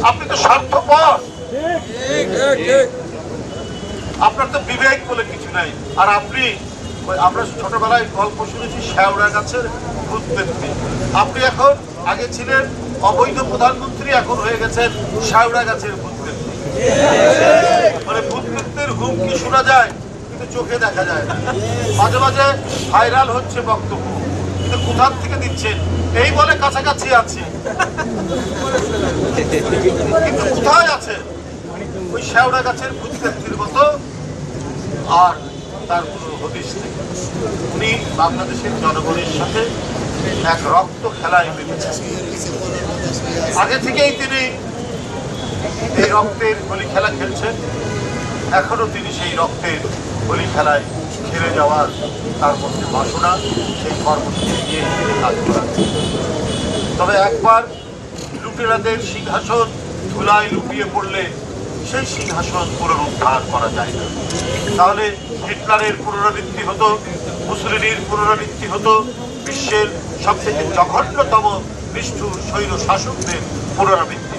আপনি তো স্বার্থপর, আপনার তো বিবেক বলে কিছু নাই। আর আপনি, আমরা ছোটবেলায় গল্প শুনেছি শেওড়া গাছের ভূত পেত্নী। আপনি এখন, আগে ছিলেন অবৈধ প্রধানমন্ত্রী, এখন হয়ে গেছেন শেওড়া গাছের ভূত পেত্নী। মানে ভূত পেত্নীর হুমকি শোনা যায় কিন্তু চোখে দেখা যায় না। মাঝে মাঝে ভাইরাল হচ্ছে বক্তব্য, কিন্তু কোথা থেকে দিচ্ছেন এই বলে কাছাকাছি আছে, কিন্তু কোথায় আছে ওই শেওড়া গাছের ভূত পেত্নীর মতো। আর তার কোনো হদিশ নেই। উনি বাংলাদেশের জনগণের সাথে এক রক্ত খেলায় মেতেছেন। আগে থেকেই তিনি এই রক্তের হোলি খেলা খেলছেন, এখনো তিনি সেই রক্তের হোলি খেলায় খেলে যাওয়ার তার মধ্যে বাসনা, সেই কর্মসূচি নিয়ে তিনি কাজ করাচ্ছেন। তবে একবার লুটেরাদের সিংহাসন ধুলায় লুটিয়ে পড়লে সেই সিংহাসন পুনরুদ্ধার করা যায় না। তাহলে হিটলারের পুনরাবৃত্তি হতো, মুসলিনের পুনরাবৃত্তি হতো, বিশ্বের সবথেকে জঘন্যতম নিষ্ঠুর স্বৈর শাসকদের পুনরাবৃত্তি